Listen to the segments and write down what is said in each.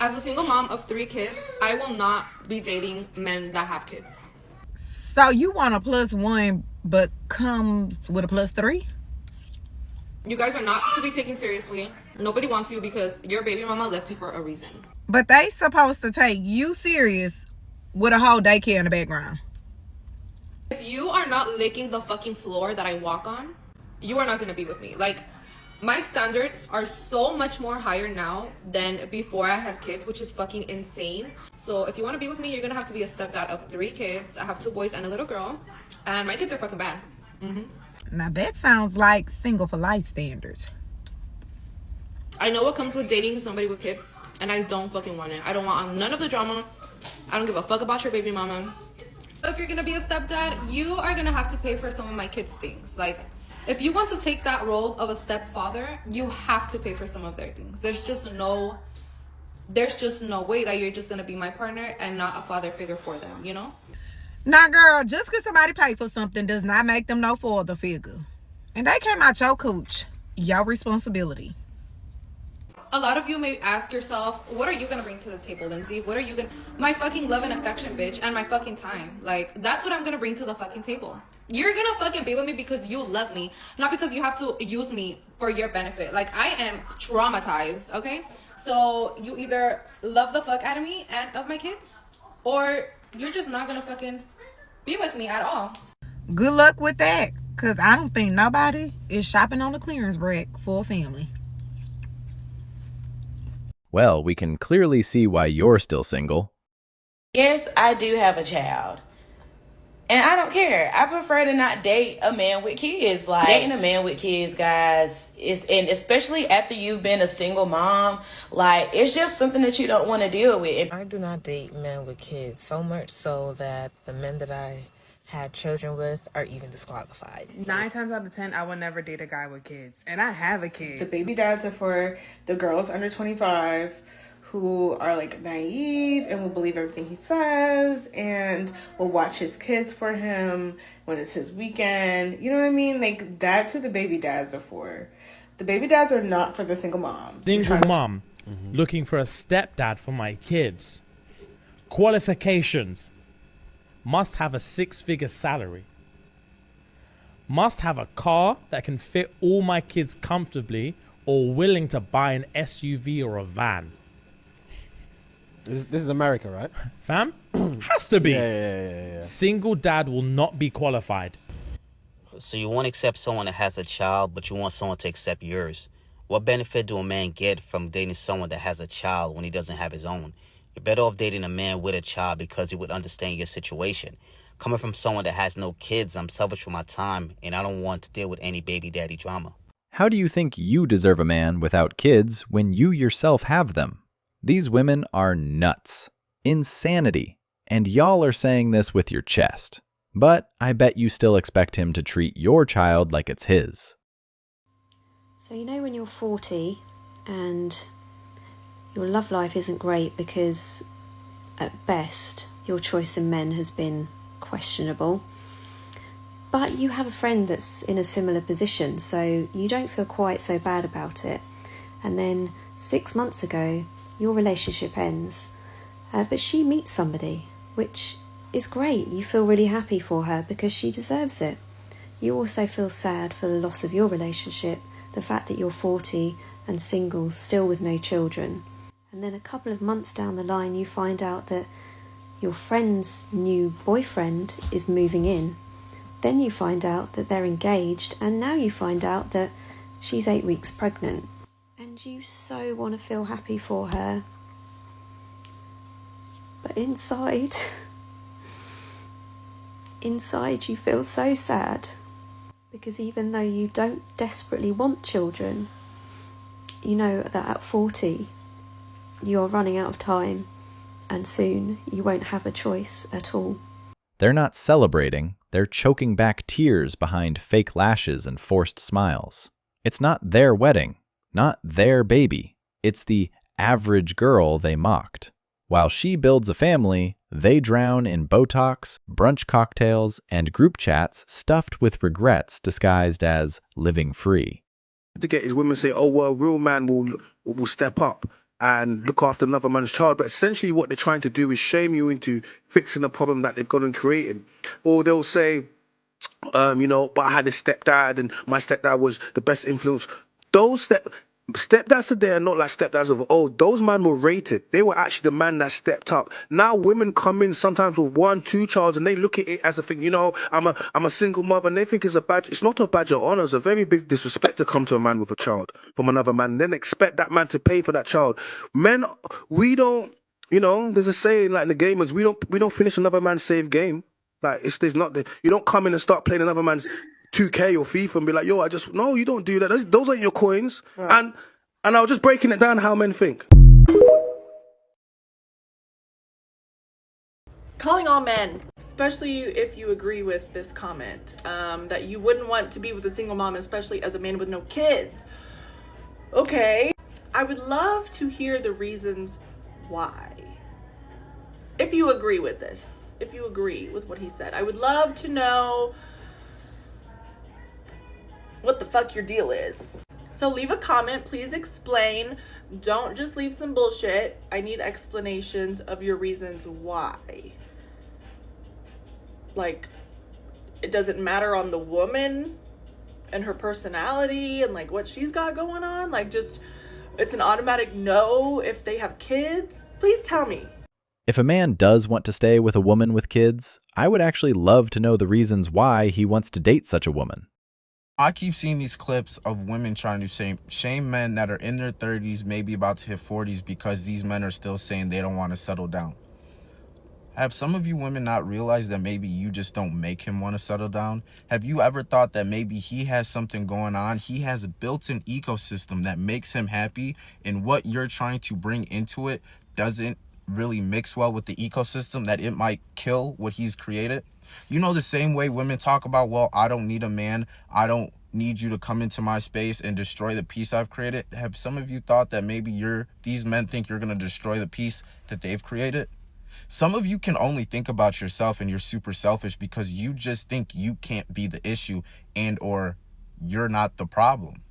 As a single mom of 3 kids, I will not be dating men that have kids. So you want a +1 but comes with a +3? You guys are not to be taken seriously. Nobody wants you because your baby mama left you for a reason. But they supposed to take you serious with a whole daycare in the background. If you are not licking the fucking floor that I walk on, you are not going to be with me. Like, my standards are so much more higher now than before I had kids, which is fucking insane. So if you want to be with me, you're going to have to be a stepdad of 3 kids. I have 2 boys and a little girl. And my kids are fucking bad. Now that sounds like single for life standards. I know what comes with dating somebody with kids, and I don't fucking want it. I don't want none of the drama. I don't give a fuck about your baby mama. If you're gonna be a stepdad, you are gonna have to pay for some of my kids' things. Like, if you want to take that role of a stepfather, you have to pay for some of their things. There's just no way that you're just gonna be my partner and not a father figure for them, you know? Now, girl, just because somebody pay for something does not make them no father figure. And they came out your cooch. Your responsibility. A lot of you may ask yourself, what are you gonna bring to the table, Lindsay? What are you gonna... My fucking love and affection, bitch, and my fucking time. Like, that's what I'm gonna bring to the fucking table. You're gonna fucking be with me because you love me, not because you have to use me for your benefit. Like, I am traumatized, okay? So, you either love the fuck out of me and of my kids, or you're just not gonna fucking be with me at all. Good luck with that, because I don't think nobody is shopping on the clearance rack for a family. Well, we can clearly see why you're still single. Yes, I do have a child. And I don't care. I prefer to not date a man with kids. Like, dating a man with kids, guys, and especially after you've been a single mom, like, it's just something that you don't want to deal with. I do not date men with kids, so much so that the men that I had children with are even disqualified. 9 times out of 10, I would never date a guy with kids. And I have a kid. The baby dads are for the girls under 25 who are like naive and will believe everything he says and will watch his kids for him when it's his weekend. You know what I mean? Like, that's who the baby dads are for. The baby dads are not for the single moms. Single mom looking for a stepdad for my kids. Qualifications: must have a 6-figure salary. Must have a car that can fit all my kids comfortably, or willing to buy an SUV or a van. This is America, right? Fam? Has to be. Yeah. Single dad will not be qualified. So you won't accept someone that has a child, but you want someone to accept yours. What benefit do a man get from dating someone that has a child when he doesn't have his own? You're better off dating a man with a child because he would understand your situation. Coming from someone that has no kids, I'm selfish with my time, and I don't want to deal with any baby daddy drama. How do you think you deserve a man without kids when you yourself have them? These women are nuts. Insanity. And y'all are saying this with your chest. But I bet you still expect him to treat your child like it's his. So you know when you're 40 and your love life isn't great because at best your choice in men has been questionable, but you have a friend that's in a similar position, so you don't feel quite so bad about it. And then 6 months ago your relationship ends, but she meets somebody, which is great. You feel really happy for her because she deserves it. You also feel sad for the loss of your relationship, the fact that you're 40 and single, still with no children. And then a couple of months down the line you find out that your friend's new boyfriend is moving in. Then you find out that they're engaged, and now you find out that she's 8 weeks pregnant. And you so want to feel happy for her. But inside you feel so sad. Because even though you don't desperately want children, you know that at 40, you're running out of time. And soon you won't have a choice at all. They're not celebrating, they're choking back tears behind fake lashes and forced smiles. It's not their wedding, not their baby. It's the average girl they mocked. While she builds a family, they drown in Botox, brunch cocktails, and group chats stuffed with regrets disguised as living free. To get is women say, oh, well, a real man will step up and look after another man's child. But essentially what they're trying to do is shame you into fixing a problem that they've gone and created. Or they'll say, but I had a stepdad and my stepdad was the best influence. Those stepdads today are not like stepdads of old. Those men were rated. They were actually the man that stepped up. Now women come in sometimes with 1, 2 children and they look at it as a thing, I'm a single mother, and they think it's a badge. It's not a badge of honor. It's a very big disrespect to come to a man with a child from another man and then expect that man to pay for that child. Men, we don't, there's a saying like in the gamers, we don't finish another man's save game. Like there's not you don't come in and start playing another man's 2K or FIFA and be like, yo, no, you don't do that. Those aren't your coins. Right. And I was just breaking it down how men think. Calling all men, especially if you agree with this comment, that you wouldn't want to be with a single mom, especially as a man with no kids. Okay, I would love to hear the reasons why. If you agree with this, if you agree with what he said, I would love to know what the fuck your deal is. So leave a comment, please explain. Don't just leave some bullshit. I need explanations of your reasons why. Like, it doesn't matter on the woman and her personality and like what she's got going on. Like, just, it's an automatic no if they have kids. Please tell me. If a man does want to stay with a woman with kids, I would actually love to know the reasons why he wants to date such a woman. I keep seeing these clips of women trying to shame men that are in their 30s, maybe about to hit 40s, because these men are still saying they don't want to settle down. Have some of you women not realized that maybe you just don't make him want to settle down? Have you ever thought that maybe he has something going on? He has a built-in ecosystem that makes him happy, and what you're trying to bring into it doesn't really mix well with the ecosystem, that it might kill what he's created? You know, the same way women talk about, well, I don't need a man, I don't need you to come into my space and destroy the peace I've created. Have some of you thought that maybe these men think you're going to destroy the peace that they've created? Some of you can only think about yourself, and you're super selfish because you just think you can't be the issue and or you're not the problem.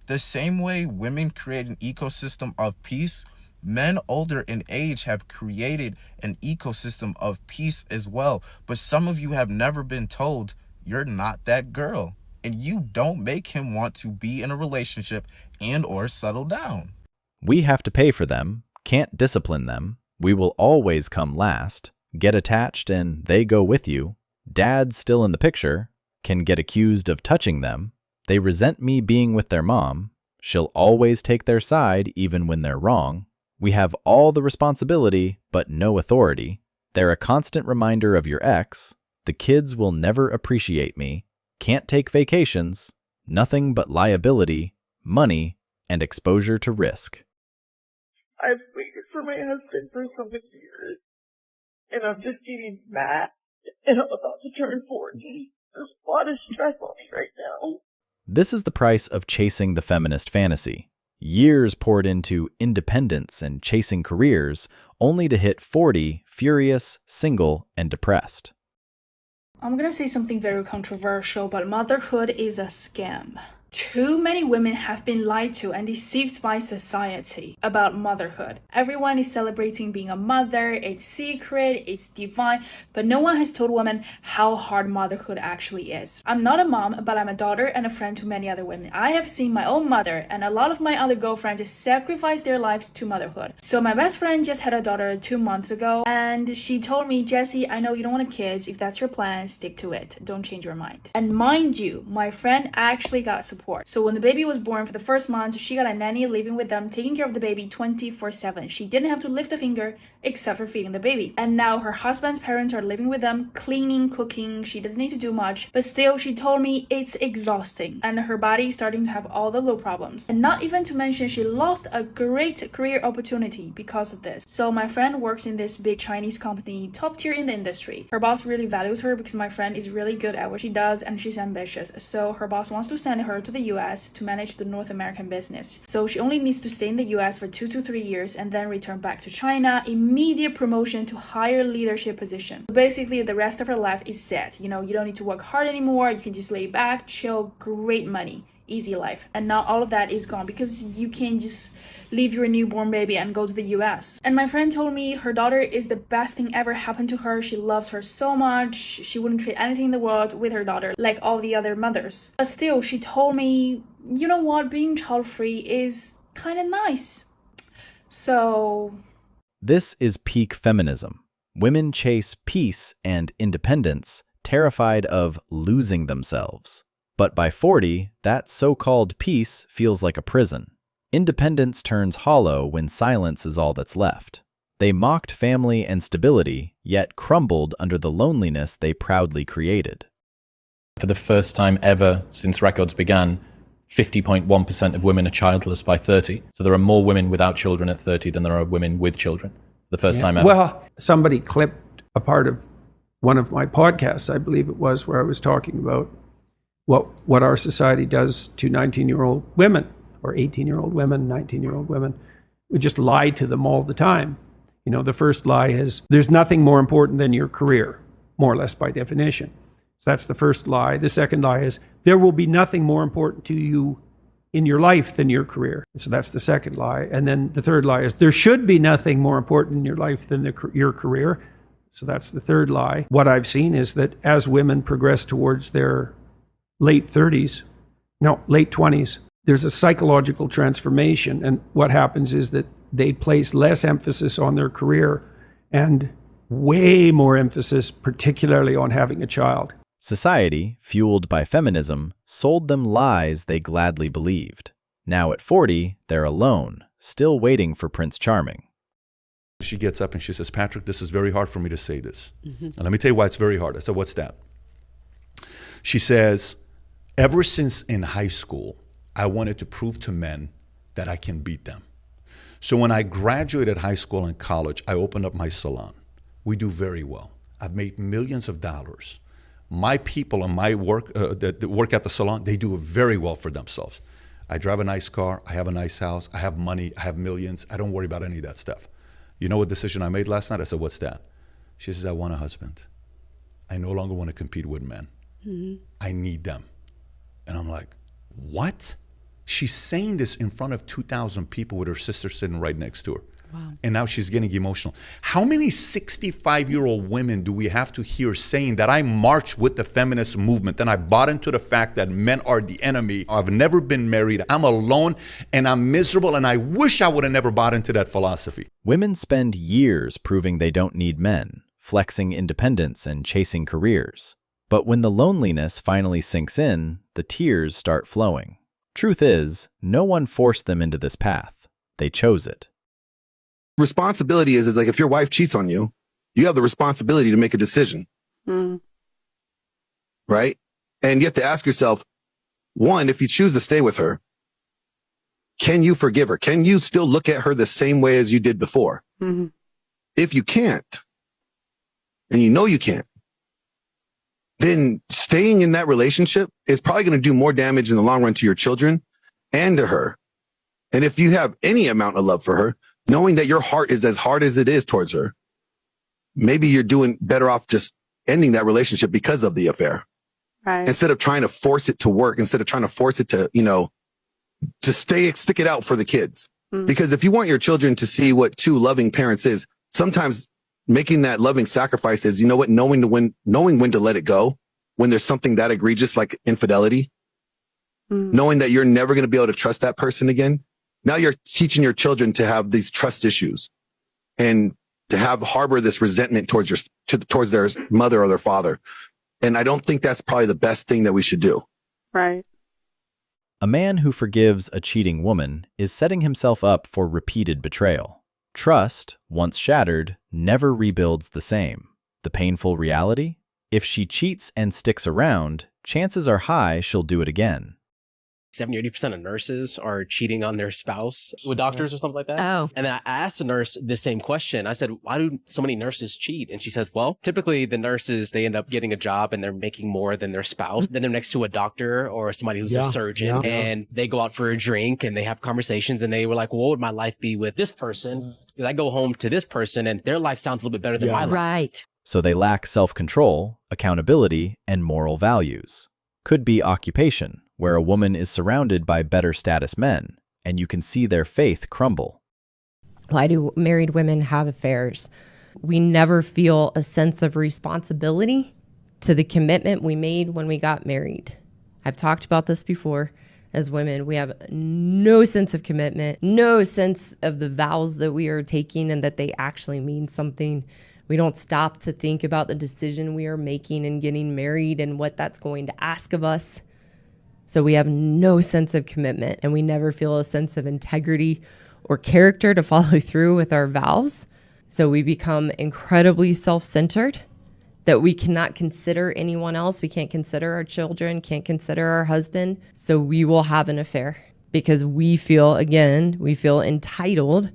The same way women create an ecosystem of peace, men older in age have created an ecosystem of peace as well. But some of you have never been told you're not that girl, and you don't make him want to be in a relationship and or settle down. We have to pay for them, can't discipline them, we will always come last, get attached and they go with you, dad's still in the picture, can get accused of touching them, they resent me being with their mom, she'll always take their side even when they're wrong, we have all the responsibility but no authority, they're a constant reminder of your ex, the kids will never appreciate me, can't take vacations, nothing but liability, money, and exposure to risk. I've waited for my husband for so many years, and I'm just getting mad, and I'm about to turn 40. There's a lot of stress on me right now. This is the price of chasing the feminist fantasy. Years poured into independence and chasing careers, only to hit 40 furious, single, and depressed. I'm gonna say something very controversial, but motherhood is a scam. Too many women have been lied to and deceived by society about motherhood. Everyone is celebrating being a mother, it's secret, it's divine, but no one has told women how hard motherhood actually is. I'm not a mom, but I'm a daughter and a friend to many other women. I have seen my own mother and a lot of my other girlfriends sacrifice their lives to motherhood. So my best friend just had a daughter 2 months ago, and she told me, Jessie, I know you don't want kids. If that's your plan, stick to it. Don't change your mind. And mind you, my friend actually got support. So when the baby was born, for the first month, she got a nanny living with them, taking care of the baby 24/7. She didn't have to lift a finger except for feeding the baby. And now her husband's parents are living with them, cleaning, cooking. She doesn't need to do much, but still she told me it's exhausting and her body is starting to have all the low problems. And not even to mention she lost a great career opportunity because of this. So my friend works in this big Chinese company, top tier in the industry. Her boss really values her because my friend is really good at what she does and she's ambitious. So her boss wants to send her to the US to manage the North American business. So she only needs to stay in the US for 2 to 3 years and then return back to China. Immediate promotion to higher leadership position. So basically the rest of her life is set. You know, you don't need to work hard anymore. You can just lay back, chill, great money, easy life. And now all of that is gone because you can't just leave your newborn baby and go to the US. And my friend told me her daughter is the best thing ever happened to her. She loves her so much. She wouldn't trade anything in the world with her daughter like all the other mothers. But still, she told me, you know what, being child-free is kind of nice. So... This is peak feminism. Women chase peace and independence, terrified of losing themselves. But by 40, that so-called peace feels like a prison. Independence turns hollow when silence is all that's left. They mocked family and stability, yet crumbled under the loneliness they proudly created. For the first time ever since records began, 50.1% of women are childless by 30. So there are more women without children at 30 than there are women with children. The first time ever. Well, somebody clipped a part of one of my podcasts, I believe it was, where I was talking about what our society does to 19-year-old women, or 18-year-old women, 19-year-old women. We just lie to them all the time. You know, the first lie is, there's nothing more important than your career, more or less by definition. So that's the first lie. The second lie is, there will be nothing more important to you in your life than your career. So that's the second lie. And then the third lie is, there should be nothing more important in your life than your career. So that's the third lie. What I've seen is that as women progress towards their late 20s, there's a psychological transformation. And what happens is that they place less emphasis on their career and way more emphasis, particularly on having a child. Society, fueled by feminism, sold them lies they gladly believed. Now at 40, they're alone, still waiting for Prince Charming. She gets up and she says, Patrick, this is very hard for me to say this. And let me tell you why it's very hard. I said, what's that? She says, ever since in high school, I wanted to prove to men that I can beat them. So when I graduated high school and college, I opened up my salon. We do very well. I've made millions of dollars. My people and my work that work at the salon, they do very well for themselves. I drive a nice car. I have a nice house. I have money. I have millions. I don't worry about any of that stuff. You know what decision I made last night? I said, what's that? She says, I want a husband. I no longer want to compete with men. I need them. And I'm like, what? She's saying this in front of 2,000 people with her sister sitting right next to her. Wow. And now she's getting emotional. How many 65-year-old women do we have to hear saying that I marched with the feminist movement and I bought into the fact that men are the enemy? I've never been married. I'm alone and I'm miserable and I wish I would have never bought into that philosophy. Women spend years proving they don't need men, flexing independence and chasing careers. But when the loneliness finally sinks in, the tears start flowing. Truth is, no one forced them into this path. They chose it. Responsibility is like if your wife cheats on you, you have the responsibility to make a decision. Right? And you have to ask yourself, one, if you choose to stay with her, can you forgive her? Can you still look at her the same way as you did before? If you can't, and you know you can't, then staying in that relationship is probably going to do more damage in the long run to your children and to her. And if you have any amount of love for her, knowing that your heart is as hard as it is towards her, maybe you're doing better off just ending that relationship because of the affair. Right. Instead of trying to force it to work, instead of trying to force it to, to stick it out for the kids. Because if you want your children to see what two loving parents is, sometimes making that loving sacrifice is, knowing when to let it go, when there's something that egregious like infidelity, knowing that you're never going to be able to trust that person again. Now you're teaching your children to have these trust issues and to harbor this resentment towards their mother or their father. And I don't think that's probably the best thing that we should do. Right. A man who forgives a cheating woman is setting himself up for repeated betrayal. Trust, once shattered, never rebuilds the same. The painful reality? If she cheats and sticks around, chances are high she'll do it again. 70-80% of nurses are cheating on their spouse with doctors or something like that. Oh. And then I asked a nurse the same question. I said, why do so many nurses cheat? And she says, well, typically the nurses, they end up getting a job and they're making more than their spouse. Then they're next to a doctor or somebody who's a surgeon and they go out for a drink and they have conversations and they were like, well, what would my life be with this person? Because I go home to this person and their life sounds a little bit better than my life. Right. So they lack self-control, accountability, and moral values. Could be occupation, where a woman is surrounded by better status men, and you can see their faith crumble. Why do married women have affairs? We never feel a sense of responsibility to the commitment we made when we got married. I've talked about this before. As women, we have no sense of commitment, no sense of the vows that we are taking and that they actually mean something. We don't stop to think about the decision we are making and getting married and what that's going to ask of us. So we have no sense of commitment, and we never feel a sense of integrity or character to follow through with our vows. So we become incredibly self-centered, that we cannot consider anyone else. We can't consider our children, can't consider our husband. So we will have an affair because we feel entitled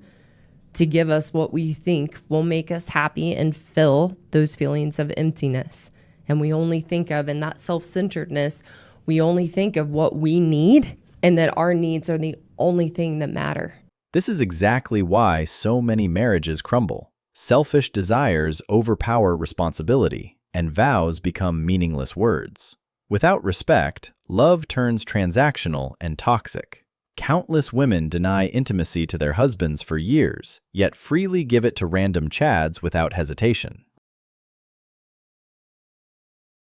to give us what we think will make us happy and fill those feelings of emptiness. And we only think of, in that self-centeredness, we only think of what we need, and that our needs are the only thing that matter. This is exactly why so many marriages crumble. Selfish desires overpower responsibility, and vows become meaningless words. Without respect, love turns transactional and toxic. Countless women deny intimacy to their husbands for years, yet freely give it to random chads without hesitation.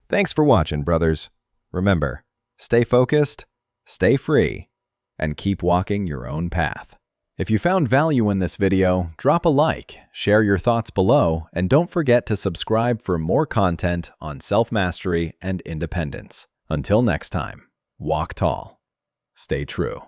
Thanks for watching, brothers. Remember, stay focused, stay free, and keep walking your own path. If you found value in this video, drop a like, share your thoughts below, and don't forget to subscribe for more content on self-mastery and independence. Until next time, walk tall, stay true.